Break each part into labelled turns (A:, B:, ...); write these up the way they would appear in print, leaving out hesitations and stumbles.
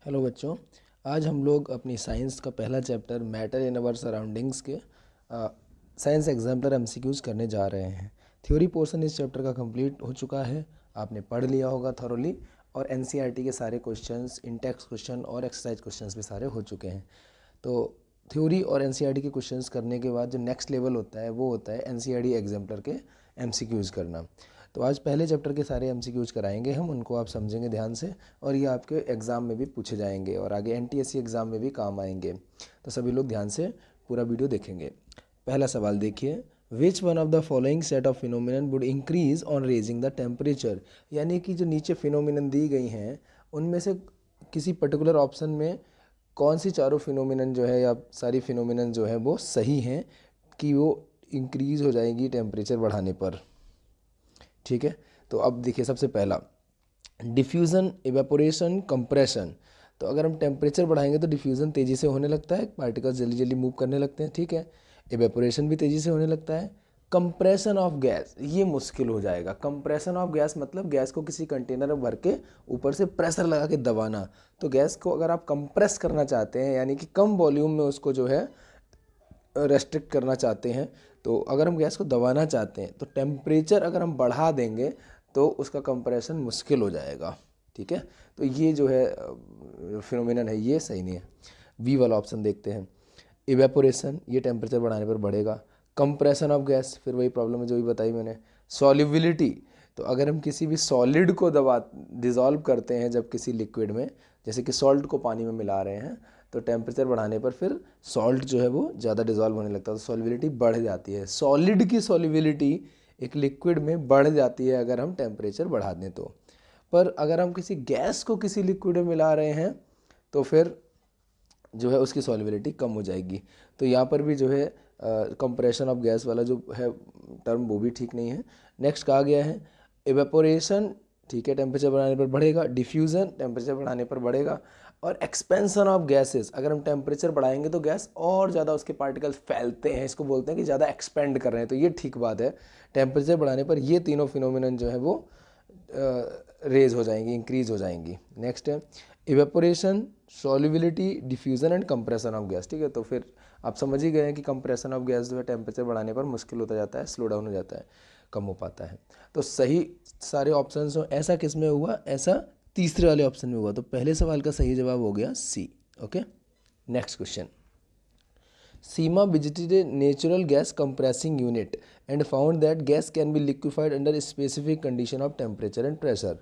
A: Hello बच्चों, आज हम लोग अपनी साइंस का पहला chapter matter in our surroundings के साइंस एग्जाम्पलर एमसीक्यूज करने जा रहे हैं। थ्योरी पोर्शन इस चैप्टर का कंप्लीट हो चुका है, आपने पढ़ लिया होगा थॉरोली, और एनसीईआरटी के सारे क्वेश्चंस, इंटेक्स क्वेश्चन और एक्सरसाइज क्वेश्चंस भी सारे हो चुके हैं। तो थ्योरी और एनसीईआरटी के क्वेश्चंस करने के बाद जो नेक्स्ट लेवल होता है वो होता है एनसीईआरटी एग्जाम्पलर के एमसीक्यूज करना। तो आज पहले चैप्टर के सारे एमसीक्यूज कराएंगे हम, उनको आप समझेंगे ध्यान से और ये आपके एग्ज़ाम में भी पूछे जाएंगे और आगे एनटीएससी एग्ज़ाम में भी काम आएंगे। तो सभी लोग ध्यान से पूरा वीडियो देखेंगे। पहला सवाल देखिए, which one of the following set of phenomenon would increase on raising the temperature. यानी कि जो नीचे फिनोमिनन दी गई हैं उनमें से किसी पर्टिकुलर ऑप्शन में कौन सी चारों फिनोमिनन जो है या सारी फिनोमिनन जो है वो सही हैं कि वो इंक्रीज़ हो जाएगी टेम्परेचर बढ़ाने पर। ठीक है, तो अब देखिए सबसे पहला डिफ्यूज़न, इवेपोरेशन, कंप्रेशन। तो अगर हम टेम्परेचर बढ़ाएंगे तो डिफ्यूज़न तेज़ी से होने लगता है, पार्टिकल्स जल्दी जल्दी मूव करने लगते हैं। ठीक है, इवेपोरेशन भी तेज़ी से होने लगता है। कंप्रेशन ऑफ गैस, ये मुश्किल हो जाएगा। कंप्रेशन ऑफ गैस मतलब गैस को किसी कंटेनर में भर के ऊपर से प्रेशर लगा के दबाना। तो गैस को अगर आप कंप्रेस करना चाहते हैं यानी कि कम वॉल्यूम में उसको जो है रेस्ट्रिक्ट करना चाहते हैं, तो अगर हम गैस को दबाना चाहते हैं तो टेम्परेचर अगर हम बढ़ा देंगे तो उसका कंप्रेशन मुश्किल हो जाएगा। ठीक है, तो ये जो है फिनोमिनन है ये सही नहीं है। बी वाला ऑप्शन देखते हैं, इवेपोरेशन, ये टेम्परेचर बढ़ाने पर बढ़ेगा। कंप्रेशन ऑफ गैस, फिर वही प्रॉब्लम है जो भी बताई मैंने। सॉल्युबिलिटी, तो अगर हम किसी भी सॉलिड को डिज़ोल्व करते हैं जब किसी लिक्विड में, जैसे कि सॉल्ट को पानी में मिला रहे हैं, तो टेम्परेचर बढ़ाने पर फिर सॉल्ट जो है वो ज़्यादा डिज़ोल्व होने लगता है, तो सॉल्युबिलिटी बढ़ जाती है। सॉलिड की सॉल्युबिलिटी एक लिक्विड में बढ़ जाती है अगर हम टेम्परेचर बढ़ा दें तो। पर अगर हम किसी गैस को किसी लिक्विड में मिला रहे हैं तो फिर जो है उसकी सॉल्युबिलिटी कम हो जाएगी। तो यहाँ पर भी जो है कंप्रेशन ऑफ गैस वाला जो है टर्म वो भी ठीक नहीं है। नेक्स्ट कहा गया है इवेपोरेशन, ठीक है, टेम्परेचर बढ़ाने पर बढ़ेगा। डिफ्यूज़न, टेम्परेचर बढ़ाने पर बढ़ेगा। और एक्सपेंशन ऑफ गैसेस, अगर हम टेम्परेचर बढ़ाएंगे तो गैस और ज़्यादा उसके पार्टिकल्स फैलते हैं, इसको बोलते हैं कि ज़्यादा एक्सपेंड कर रहे हैं, तो ये ठीक बात है। टेम्परेचर बढ़ाने पर ये तीनों फिनोमिनन जो है वो रेज हो जाएंगी, इंक्रीज हो जाएंगी। नेक्स्ट है evaporation, solubility, diffusion and compression of gas. ठीक है, तो फिर आप समझ ही गए हैं कि कंप्रेशन ऑफ गैस जो है टेम्परेचर बढ़ाने पर मुश्किल होता जाता है, स्लो डाउन हो जाता है, कम हो पाता है। तो सही सारे ऑप्शंस हो, ऐसा किस में हुआ, ऐसा तीसरे वाले ऑप्शन में हुआ। तो पहले सवाल का सही जवाब हो गया C. Okay, next question, Seema visited a natural gas compressing unit and found that gas can be liquefied under specific condition of temperature and pressure।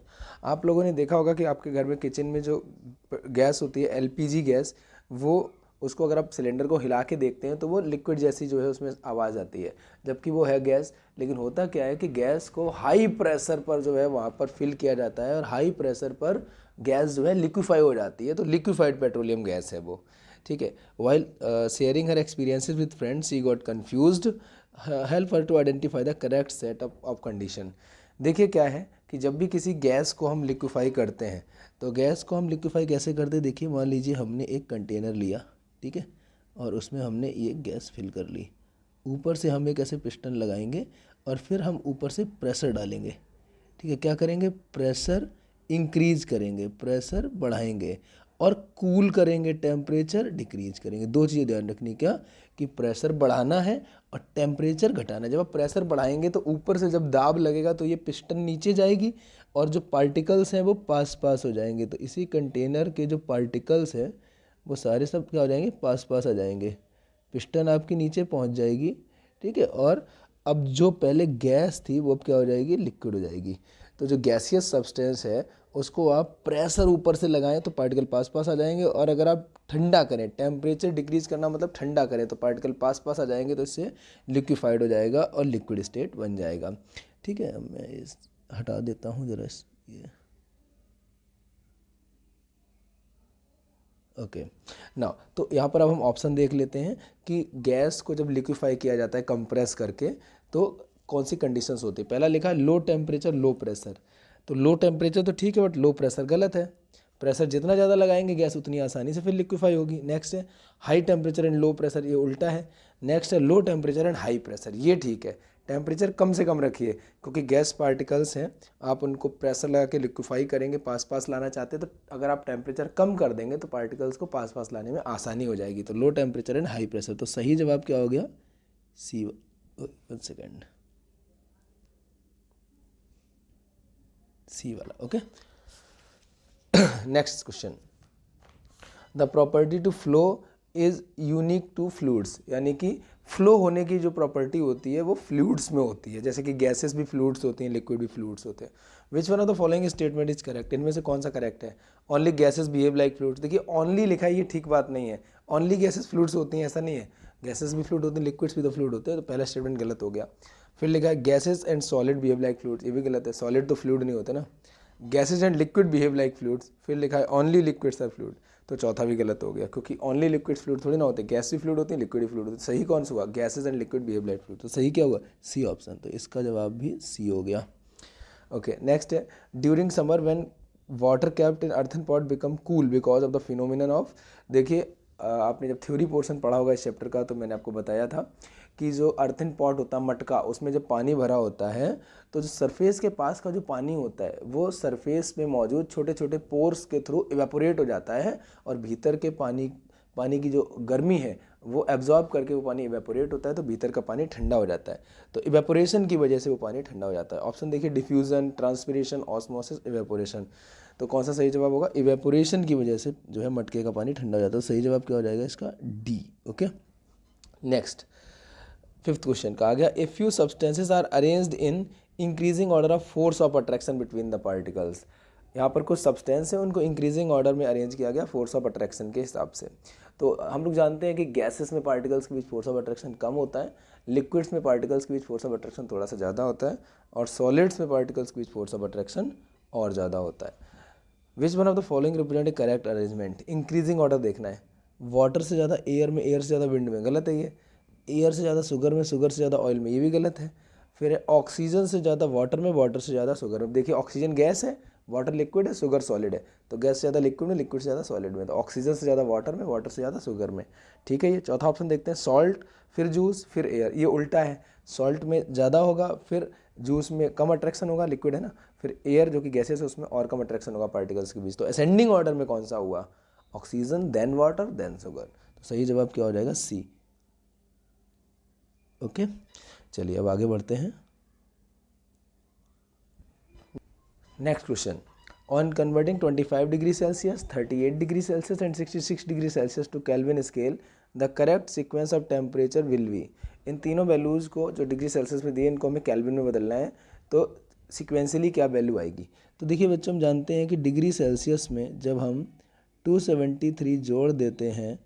A: आप लोगों ने देखा होगा कि आपके घर में किचन में जो गैस होती है एलपीजी गैस, वो उसको अगर आप सिलेंडर को हिला के देखते हैं तो वो लिक्विड जैसी जो है उसमें आवाज़ आती है, जबकि वो है गैस। लेकिन होता क्या है कि गैस को हाई प्रेशर पर जो है वहाँ पर फिल किया जाता है और हाई प्रेशर पर गैस जो है लिक्विफाई हो जाती है, तो लिक्विफाइड पेट्रोलियम गैस है वो। ठीक है, while sharing her experiences with friends she got confused, help her to identify the correct set of condition. देखिए क्या है कि जब भी किसी गैस को हम लिक्विफाई करते हैं तो गैस को हम लिक्विफाई कैसे करते हैं। देखिए मान लीजिए हमने एक कंटेनर लिया, ठीक है, और उसमें हमने ये गैस फिल कर ली। ऊपर से हम एक ऐसे पिस्टन लगाएंगे और फिर हम ऊपर से प्रेशर डालेंगे। ठीक है, क्या करेंगे, प्रेशर इंक्रीज करेंगे, प्रेशर बढ़ाएंगे और कूल करेंगे, टेम्परेचर डिक्रीज करेंगे। दो चीज़ें ध्यान रखनी, क्या कि प्रेशर बढ़ाना है और टेम्परेचर घटाना है। जब आप प्रेशर बढ़ाएंगे तो ऊपर से जब दाब लगेगा तो ये पिस्टन नीचे जाएगी और जो पार्टिकल्स हैं वो पास पास हो जाएंगे। तो इसी कंटेनर के जो पार्टिकल्स हैं वो सारे सब क्या हो जाएंगे, पास पास आ जाएंगे, पिस्टन आपकी नीचे पहुंच जाएगी। ठीक है, और अब जो पहले गैस थी वो अब क्या हो जाएगी, लिक्विड हो जाएगी। तो जो गैसियस सब्सटेंस है उसको आप प्रेशर ऊपर से लगाएं तो पार्टिकल पास पास आ जाएंगे, और अगर आप ठंडा करें, टेम्परेचर डिक्रीज करना मतलब ठंडा करें, तो पार्टिकल पास पास आ जाएंगे, तो इससे लिक्विफाइड हो जाएगा और लिक्विड स्टेट बन जाएगा। ठीक है, मैं इस हटा देता हूँ ज़रा ये। ओके, ना तो यहाँ पर अब हम ऑप्शन देख लेते हैं कि गैस को जब लिक्विफाई किया जाता है कंप्रेस करके तो कौन सी कंडीशंस होती है। पहला लिखा है लो टेम्परेचर लो प्रेशर, तो लो टेम्परेचर तो ठीक है बट लो प्रेशर गलत है। प्रेशर जितना ज़्यादा लगाएंगे गैस उतनी आसानी से फिर लिक्विफाई होगी। नेक्स्ट है high temperature and low pressure, ये उल्टा है। नेक्स्ट है low temperature and high pressure, ये ठीक है। टेम्परेचर कम से कम रखिए, क्योंकि गैस पार्टिकल्स हैं, आप उनको प्रेशर लगा के लिक्विफाई करेंगे, पास पास लाना चाहते हैं, तो अगर आप टेम्परेचर कम कर देंगे तो पार्टिकल्स को पास पास लाने में आसानी हो जाएगी। तो low temperature and high pressure, तो सही जवाब क्या हो गया? सी। 1 सेकेंड, सी वाला। Okay, next question, the property to flow is unique to fluids, यानी कि फ्लो होने की जो प्रॉपर्टी होती है वो फ्लूइड्स में होती है, जैसे कि गैसेस भी फ्लूइड्स होती हैं, लिक्विड भी फ्लूइड्स होते हैं। Which one of the following statement is correct, इनमें से कौन सा करेक्ट है? Only gases behave like fluids, देखिए ओनली लिखा है, ये ठीक बात नहीं है। ओनली गैसेस फ्लूइड्स होती हैं ऐसा नहीं है, गैसेस भी फ्लूइड होते हैं, लिक्विड्स भी तो फ्लूइड होते हैं, तो पहला स्टेटमेंट गलत हो गया। फिर लिखा है gases and solid behave like fluids, ये भी गलत है, सॉलिड तो फ्लूइड नहीं होते ना। Gases and liquid behave like fluids, फिर लिखा है ओनली लिक्विड्स आर फ्लूइड, तो चौथा भी गलत हो गया, क्योंकि ओनली लिक्विड फ्लूइड थोड़ी ना होते, गैस भी फ्लूइड होती है, लिक्विड भी फ्लूइड होती है। सही कौन सा हुआ? Gases and liquid behave like fluid, तो सही क्या हुआ? सी ऑप्शन, तो इसका जवाब भी सी हो गया। ओके, नेक्स्ट है, during summer when water kept in earthen pot become cool because of the phenomenon of, देखिए आपने जब थ्योरी पोर्शन पढ़ा होगा इस चैप्टर का, तो मैंने आपको बताया था कि जो अर्थन पॉट होता है, मटका, उसमें जब पानी भरा होता है तो जो सरफेस के पास का जो पानी होता है वो सरफेस में मौजूद छोटे छोटे पोर्स के थ्रू इवेपोरेट हो जाता है, और भीतर के पानी की जो गर्मी है वो एब्जॉर्ब करके वो पानी इवेपोरेट होता है, तो भीतर का पानी ठंडा हो जाता है, तो इवेपोरेशन की वजह से वो पानी ठंडा हो जाता है। ऑप्शन देखिए, डिफ्यूज़न, ट्रांसपिरेशन, ऑस्मोसिस, इवेपोरेशन, तो कौन सा सही जवाब होगा? इवेपोरेशन की वजह से जो है मटके का पानी ठंडा हो जाता है, तो सही जवाब क्या हो जाएगा इसका? D. Okay, next, fifth question का आ गया, a few substances are arranged in increasing order of force of attraction between the particles, यहाँ पर कुछ सब्सटेंस है उनको इंक्रीजिंग ऑर्डर में अरेंज किया गया फोर्स ऑफ अट्रैक्शन के हिसाब से। तो हम लोग जानते हैं कि गैसेस में पार्टिकल्स के बीच फोर्स ऑफ अट्रैक्शन कम होता है, लिक्विड्स में पार्टिकल्स के बीच फोर्स ऑफ अट्रैक्शन थोड़ा सा ज़्यादा होता है, और सॉलिड्स में पार्टिकल्स के बीच फोर्स ऑफ अट्रैक्शन और ज़्यादा होता है। Which one of the following represent A correct arrangement, increasing order देखना है, वाटर से ज़्यादा एयर में, एयर से ज़्यादा विंड में, गलत है ये। एयर से ज़्यादा शुगर में, शुगर से ज़्यादा ऑयल में, ये भी गलत है। फिर ऑक्सीजन से ज़्यादा वाटर में, वाटर से ज़्यादा शुगर में, देखिए ऑक्सीजन गैस है, वाटर लिक्विड है, शुगर सॉलिड है, तो गैस से ज़्यादा लिक्विड में, लिक्विड से ज़्यादा सॉलिड में, तो ऑक्सीजन से ज़्यादा वाटर में, वाटर से ज़्यादा शुगर में, ठीक है। ये चौथा ऑप्शन देखते हैं, सॉल्ट, फिर जूस, फिर एयर, ये उल्टा है, सॉल्ट में ज़्यादा होगा, फिर जूस में कम अट्रैक्शन होगा, लिक्विड है ना, फिर एयर जो कि गैसेस है उसमें और कम अट्रैक्शन होगा पार्टिकल्स के बीच, तो असेंडिंग ऑर्डर में कौन सा हुआ? Oxygen, then water, then sugar, तो सही जवाब क्या हो जाएगा? सी। ओके, चलिए अब आगे बढ़ते हैं। Next question, on converting 25 degree Celsius, 38 degree Celsius and 66 degree Celsius to Kelvin scale, the correct sequence of temperature will be, इन तीनों वैल्यूज़ को जो डिग्री सेल्सियस में दिए इनको हमें केल्विन में बदलना है, तो सीक्वेंसली क्या वैल्यू आएगी? तो देखिए बच्चों, हम जानते हैं कि डिग्री सेल्सियस में जब हम 273 जोड़ देते हैं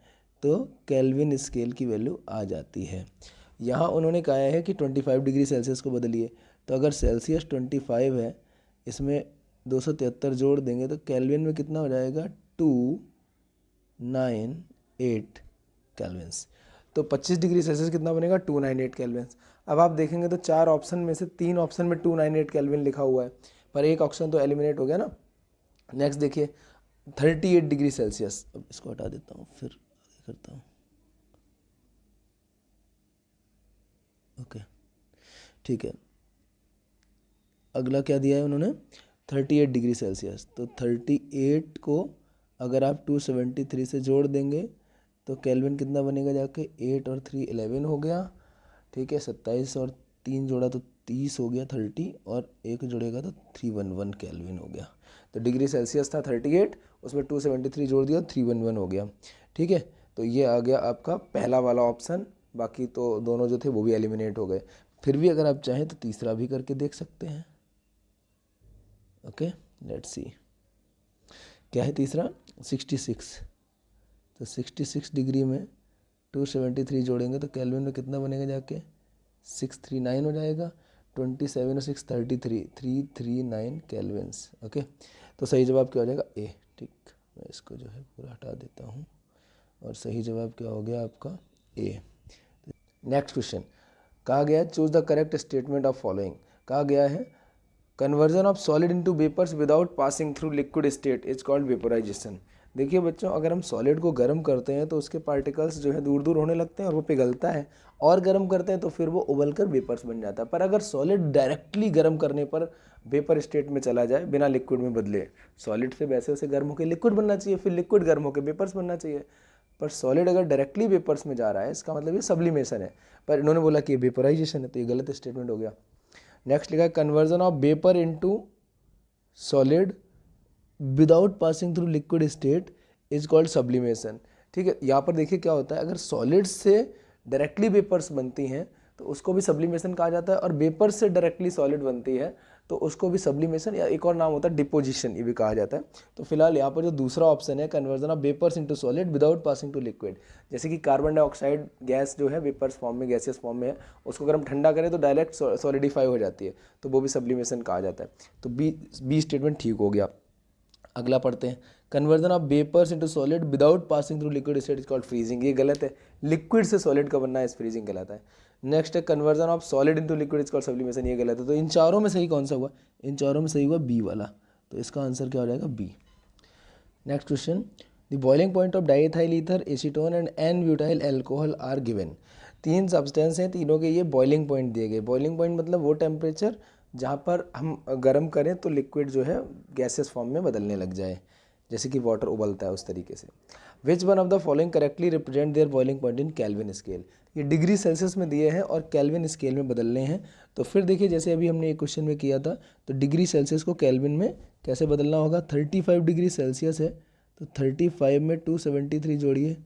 A: तो केल्विन स्केल की वैल्यू आ जाती है। यहाँ उन्होंने कहा है कि 25 डिग्री सेल्सियस को बदलिए, तो अगर सेल्सियस 25 है, इसमें 273 जोड़ देंगे तो केल्विन में कितना हो जाएगा? 298 केल्विन्स, तो 25 डिग्री सेल्सियस कितना बनेगा? 298 केल्विन्स। अब आप देखेंगे तो 4 ऑप्शन में से 3 ऑप्शन में 298 केल्विन लिखा हुआ है, पर एक ऑप्शन तो एलिमिनेट हो गया ना। नेक्स्ट देखिए 38 डिग्री सेल्सियस, अब इसको हटा देता हूँ, फिर आगे करता हूँ। ओके, ठीक है, अगला क्या दिया है उन्होंने? 38 डिग्री सेल्सियस, तो 38 को अगर आप 273 से जोड़ देंगे तो केल्विन कितना बनेगा जाके? 8 और 3 11 हो गया, ठीक है। 27 और 3 जोड़ा तो 30 हो गया, 30, और एक जोड़ेगा तो 311 केल्विन हो गया। तो डिग्री सेल्सियस था 38, उसमें 273 जोड़ दिया, 311 हो गया, ठीक है। तो ये आ गया आपका पहला वाला ऑप्शन, बाकी तो दोनों जो थे वो भी एलिमिनेट हो गए। फिर भी अगर आप चाहें तो तीसरा भी करके देख सकते हैं। ओके, लेट्स सी क्या है तीसरा? 66, तो 66 डिग्री में 273 जोड़ेंगे तो केल्विन में कितना बनेगा जाके? 639 हो जाएगा, 27 और 6 33, 339 केल्विन्स। ओके, तो सही जवाब क्या हो जाएगा? ए। ठीक, मैं इसको जो है पूरा हटा देता हूँ, और सही जवाब क्या हो गया आपका? ए। नेक्स्ट क्वेश्चन कहा गया है, choose the correct statement of following, कहा गया है conversion of solid into vapours without passing through liquid state is called vaporisation. देखिए बच्चों, अगर हम सॉलिड को गर्म करते हैं तो उसके पार्टिकल्स जो है दूर दूर होने लगते हैं और वो पिघलता है, और गर्म करते हैं तो फिर वो उबल कर वेपर्स बन जाता है। पर अगर सॉलिड डायरेक्टली गर्म करने पर वेपर स्टेट में चला जाए बिना लिक्विड में बदले, सॉलिड से वैसे वैसे गर्म होकर लिक्विड बनना चाहिए, फिर लिक्विड गर्म होकर वेपर्स बनना चाहिए, पर सॉलिड अगर डायरेक्टली वेपर्स में जा रहा है इसका मतलब ये सब्लिमेशन है। पर इन्होंने बोला कि वेपराइजेशन है, तो ये गलत स्टेटमेंट हो गया। नेक्स्ट लिखा conversion of vapour into solid without passing through liquid state is called sublimation. ठीक है, यहाँ पर देखिए क्या होता है, अगर सॉलिड से डायरेक्टली वेपर्स बनती हैं तो उसको भी सब्लिमेशन कहा जाता है, और वेपर से डायरेक्टली सॉलिड बनती है तो उसको भी सब्लिमेशन या एक और नाम होता है डिपोजिशन, ये भी कहा जाता है। तो फिलहाल यहाँ पर जो दूसरा ऑप्शन है conversion of vapours into solid without passing to liquid, जैसे कि कार्बन डाइऑक्साइड गैस जो है वेपर्स फॉर्म में, गैसियस फॉर्म में है, उसको अगर हम ठंडा करें तो डायरेक्ट सॉलिडिफाई हो जाती है, तो वो भी सब्लिमेशन कहा जाता है। तो बी स्टेटमेंट ठीक हो गया। अगला पढ़ते हैं, conversion of vapours into solid without passing through liquid state is called freezing, ये गलत है, लिक्विड से सॉलिड का बनना है इस फ्रीजिंग कहलाता है। नेक्स्ट है conversion of solid into liquid is called sublimation, ये गलत है। तो इन चारों में सही कौन सा हुआ? इन चारों में सही हुआ बी वाला, तो इसका आंसर क्या हो जाएगा? B. Next question, the boiling point of diethyl ether, acetone and n butyl alcohol are given. तीन सब्सटेंस हैं, तीनों के ये बॉइलिंग पॉइंट दिए गए। बॉइलिंग पॉइंट मतलब वो टेम्परेचर जहाँ पर हम गर्म करें तो लिक्विड जो है गैसेस फॉर्म में बदलने लग जाए, जैसे कि वाटर उबलता है उस तरीके से। Which one of the following correctly represent there boiling point in kelvin scale, ये डिग्री सेल्सियस में दिए हैं और केल्विन स्केल में बदलने हैं। तो फिर देखिए जैसे अभी हमने एक क्वेश्चन में किया था, तो डिग्री सेल्सियस को केल्विन में कैसे बदलना होगा? 35 डिग्री सेल्सियस है तो 35 में 273 जोड़िए,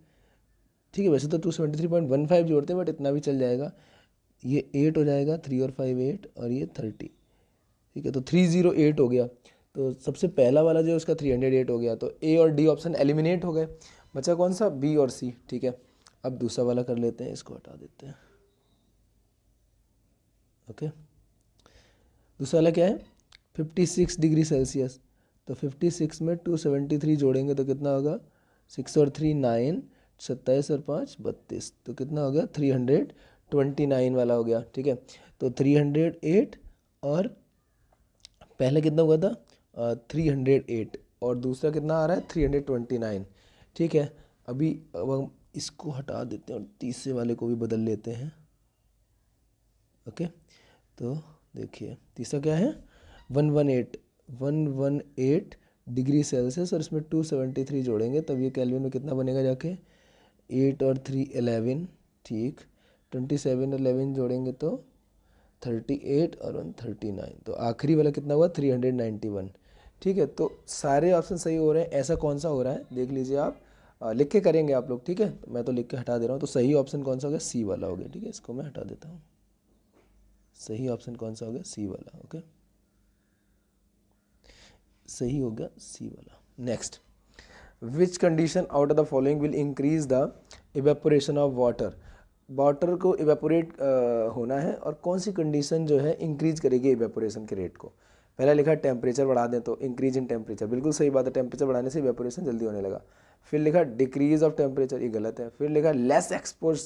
A: ठीक है, वैसे तो 273.15 जोड़ते हैं बट इतना भी चल जाएगा। ये 8 हो जाएगा, 3 और 5 8, और ये 30, ठीक है, तो 308 हो गया। तो सबसे पहला वाला जो है उसका 308 हो गया, तो ए और डी ऑप्शन एलिमिनेट हो गए, बचा कौन सा? बी और सी। ठीक है, अब दूसरा वाला कर लेते हैं, इसको हटा देते हैं। ओके, दूसरा वाला क्या है? 56 डिग्री सेल्सियस, तो 56 में 273 जोड़ेंगे तो कितना होगा? 6 और 3 9, 27 और 5 32, तो कितना हो गया? 329 वाला हो गया। ठीक है, तो 308 और पहले कितना हुआ था? 308, और दूसरा कितना आ रहा है? 329। ठीक है, अभी अब हम इसको हटा देते हैं और तीसरे वाले को भी बदल लेते हैं। ओके, तो देखिए तीसरा क्या है? 118 डिग्री सेल्सियस, और इसमें 273 जोड़ेंगे तब ये केल्विन में कितना बनेगा जाके? 8 और 3 11, ठीक, 27 और 11 जोड़ेंगे तो 38 और 1 39, तो आखिरी वाला कितना हुआ? 391। ठीक है, तो सारे ऑप्शन सही हो रहे हैं। ऐसा कौन सा हो रहा है देख लीजिए आप, लिख के करेंगे आप लोग, ठीक है, तो मैं तो लिख के हटा दे रहा हूँ। तो सही ऑप्शन कौन सा हो गया? सी वाला हो गया। ठीक है, इसको मैं हटा देता हूँ। सही ऑप्शन कौन सा हो गया? सी वाला। ओके, सही हो गया सी वाला। Next, which condition out of the following will increase the evaporation of water, water को इवेपोरेट होना है, और कौन सी कंडीशन जो है इंक्रीज करेगी इवेपोरेशन के रेट को? पहला लिखा टेम्परेचर बढ़ा दें तो इंक्रीज इन टेम्परेचर, बिल्कुल सही बात है, टेम्परेचर बढ़ाने से इवेपोरेशन जल्दी होने लगा। फिर लिखा डिक्रीज ऑफ टेम्परेचर, ये गलत है। फिर लिखा लेस एक्सपोज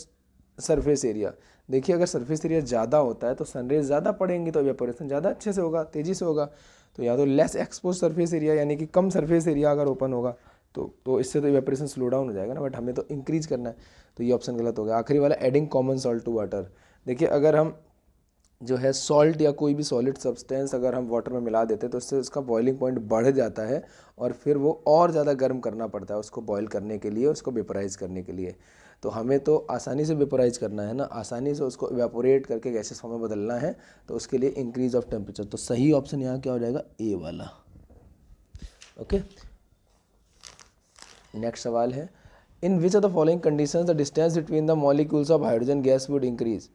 A: सरफेस एरिया, देखिए अगर सरफेस एरिया ज़्यादा होता है तो सनरेज ज़्यादा पड़ेंगी तो इवेपोरेशन ज़्यादा अच्छे से होगा, तेज़ी से होगा। तो या तो लेस एक्सपोज सरफेस एरिया, यानी कि कम सरफेस एरिया अगर ओपन होगा तो इससे तो इवेपोरेशन स्लो डाउन हो जाएगा ना, बट हमें तो इंक्रीज करना है, तो ये ऑप्शन गलत हो गया। आखिरी वाला adding common salt to water, देखिए अगर हम जो है सॉल्ट या कोई भी सॉलिड सब्सटेंस अगर हम वाटर में मिला देते हैं तो इससे उसका बॉइलिंग पॉइंट बढ़ जाता है, और फिर वो और ज़्यादा गर्म करना पड़ता है उसको बॉयल करने के लिए, उसको वेपोराइज करने के लिए। तो हमें तो आसानी से वेपोराइज करना है ना, आसानी से उसको इवेपोरेट करके गैसेस फॉर्म में बदलना है, तो उसके लिए इंक्रीज ऑफ टेम्परेचर। तो सही ऑप्शन यहाँ क्या हो जाएगा? ए वाला। ओके, नेक्स्ट सवाल है, in which of the following conditions the distance between the molecules of hydrogen gas would increase.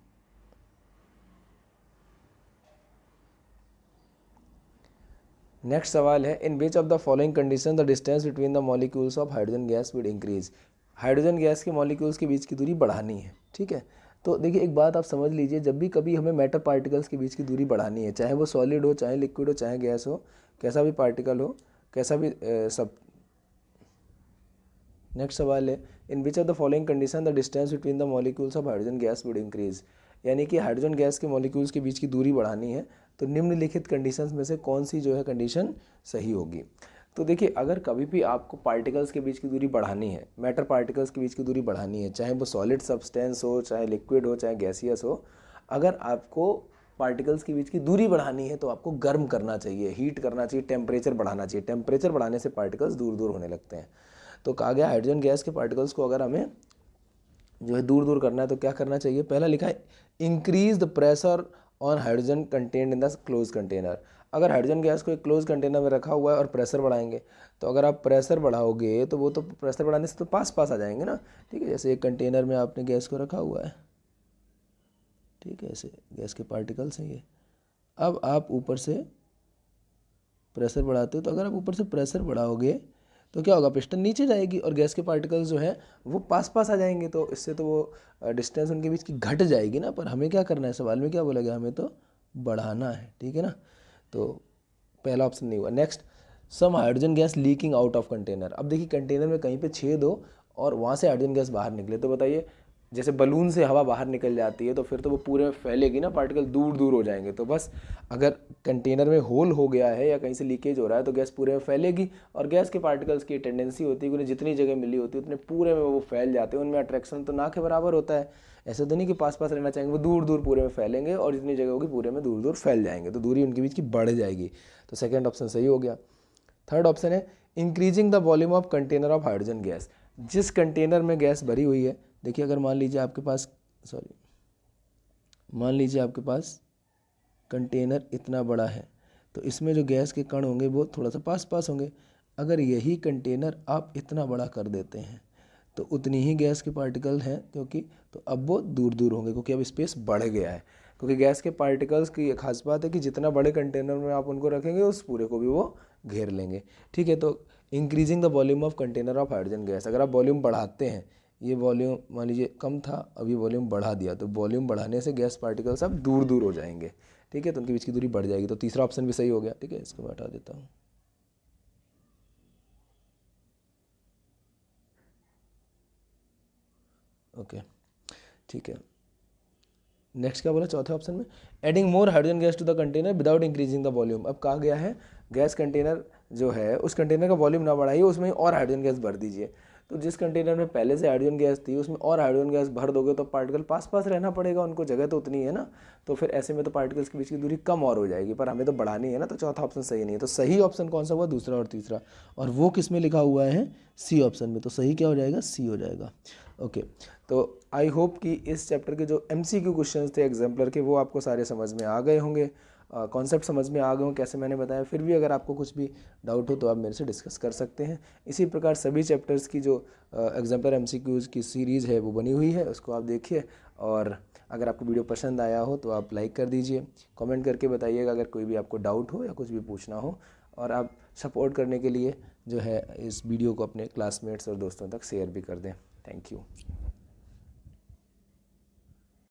A: Next सवाल है, in which of the following condition the distance between the molecules of hydrogen gas would increase, hydrogen gas के molecules के बीच की दूरी बढ़ानी है। ठीक है, तो देखिए एक बात आप समझ लीजिए, जब भी कभी हमें मैटर पार्टिकल्स के बीच की दूरी बढ़ानी है, चाहे वो सॉलिड हो, चाहे लिक्विड हो, चाहे गैस हो, कैसा भी पार्टिकल हो, कैसा भी सब। नेक्स्ट सवाल है, in which of the following condition the distance between the molecules of hydrogen gas would increase, यानी कि हाइड्रोजन गैस के मॉलिक्यूल्स के बीच की दूरी बढ़ानी है, तो निम्नलिखित कंडीशंस में से कौन सी जो है कंडीशन सही होगी? तो देखिए, अगर कभी भी आपको पार्टिकल्स के बीच की दूरी बढ़ानी है, मैटर पार्टिकल्स के बीच की दूरी बढ़ानी है, चाहे वो सॉलिड सब्सटेंस हो, चाहे लिक्विड हो, चाहे गैसियस हो, अगर आपको पार्टिकल्स के बीच की दूरी बढ़ानी है तो आपको गर्म करना चाहिए, हीट करना चाहिए, टेम्परेचर बढ़ाना चाहिए। टेम्परेचर बढ़ाने से पार्टिकल्स दूर दूर होने लगते हैं। तो कहा गया हाइड्रोजन गैस के पार्टिकल्स को अगर हमें जो है दूर दूर करना है तो क्या करना चाहिए। पहला लिखा है increase the pressure on hydrogen contained in the close container. अगर हाइड्रोजन गैस को एक क्लोज कंटेनर में रखा हुआ है और प्रेशर बढ़ाएंगे, तो अगर आप प्रेशर बढ़ाओगे तो वो तो प्रेशर बढ़ाने से तो पास पास आ जाएंगे ना। ठीक है, जैसे एक कंटेनर में आपने गैस को रखा हुआ है, ठीक है, ऐसे गैस के पार्टिकल्स हैं ये। अब आप ऊपर से प्रेशर बढ़ाते हो, तो अगर आप ऊपर से प्रेशर बढ़ाओगे तो क्या होगा, पिस्टन नीचे जाएगी और गैस के पार्टिकल्स जो है वो पास पास आ जाएंगे। तो इससे तो वो डिस्टेंस उनके बीच की घट जाएगी ना। पर हमें क्या करना है, सवाल में क्या बोला गया, हमें तो बढ़ाना है। ठीक है ना, तो पहला ऑप्शन नहीं हुआ। Next, some hydrogen gas leaking out of container. अब देखिए, कंटेनर में कहीं पे छेद हो और वहाँ से हाइड्रोजन गैस बाहर निकले, तो बताइए, जैसे बलून से हवा बाहर निकल जाती है तो फिर तो वो पूरे में फैलेगी ना, पार्टिकल दूर दूर हो जाएंगे। तो बस अगर कंटेनर में होल हो गया है या कहीं से लीकेज हो रहा है तो गैस पूरे में फैलेगी। और गैस के पार्टिकल्स की टेंडेंसी होती है कि उन्हें जितनी जगह मिली होती है उतने पूरे में वो फैल जाते हैं। उनमें अट्रैक्शन तो ना के बराबर होता है। ऐसा तो नहीं कि पास पास रहना चाहेंगे, वो दूर दूर पूरे में फैलेंगे और जितनी जगह होगी पूरे में दूर दूर फैल जाएंगे। तो दूरी उनके बीच की बढ़ जाएगी। तो सेकेंड ऑप्शन सही हो गया। थर्ड ऑप्शन है increasing the volume of container of hydrogen gas. जिस कंटेनर में गैस भरी हुई है, देखिए अगर मान लीजिए आपके पास मान लीजिए आपके पास कंटेनर इतना बड़ा है, तो इसमें जो गैस के कण होंगे वो थोड़ा सा पास पास होंगे। अगर यही कंटेनर आप इतना बड़ा कर देते हैं तो उतनी ही गैस के पार्टिकल हैं, क्योंकि तो अब वो दूर दूर होंगे क्योंकि अब स्पेस बढ़ गया है। क्योंकि गैस के पार्टिकल्स की एक खास बात है कि जितना बड़े कंटेनर में आप उनको रखेंगे उस पूरे को भी वो घेर लेंगे। ठीक है, तो increasing the volume of container of hydrogen gas, अगर आप वॉल्यूम बढ़ाते हैं, ये वॉल्यूम मान लीजिए कम था, अब ये वॉल्यूम बढ़ा दिया, तो वॉल्यूम बढ़ाने से गैस पार्टिकल्स अब दूर दूर हो जाएंगे। ठीक है, तो उनके बीच की दूरी बढ़ जाएगी। तो तीसरा ऑप्शन भी सही हो गया। ठीक है, इसको मैं हटा देता हूँ। ओके, ठीक है। नेक्स्ट क्या बोला चौथे ऑप्शन में, adding more hydrogen gas to the container without increasing the volume. अब कहा गया है गैस कंटेनर जो है उस कंटेनर का वॉल्यूम ना बढ़ाइए, उसमें और हाइड्रोजन गैस भर दीजिए। तो जिस कंटेनर में पहले से हाइड्रोजन गैस थी उसमें और हाइड्रोजन गैस भर दोगे तो पार्टिकल पास पास रहना पड़ेगा, उनको जगह तो उतनी है ना। तो फिर ऐसे में तो पार्टिकल्स के बीच की दूरी कम और हो जाएगी, पर हमें तो बढ़ानी है ना। तो चौथा ऑप्शन सही नहीं है। तो सही ऑप्शन कौन सा हुआ, दूसरा और तीसरा। और वो किस में लिखा हुआ है, सी ऑप्शन में। तो सही क्या हो जाएगा, सी हो जाएगा। ओके, तो आई होप कि इस चैप्टर के जो MCQ क्वेश्चंस थे एग्जाम्पलर के वो आपको सारे समझ में आ गए होंगे, कॉन्सेप्ट समझ में आ गए हों कैसे मैंने बताया। फिर भी अगर आपको कुछ भी डाउट हो तो आप मेरे से डिस्कस कर सकते हैं। इसी प्रकार सभी चैप्टर्स की जो एग्जाम्पलर MCQs की सीरीज़ है वो बनी हुई है, उसको आप देखिए। और अगर आपको वीडियो पसंद आया हो तो आप लाइक कर दीजिए, कमेंट करके बताइएगा अगर कोई भी आपको डाउट हो या कुछ भी पूछना हो। और आप सपोर्ट करने के लिए जो है इस वीडियो को अपने क्लासमेट्स और दोस्तों तक शेयर भी कर दें। Thank you.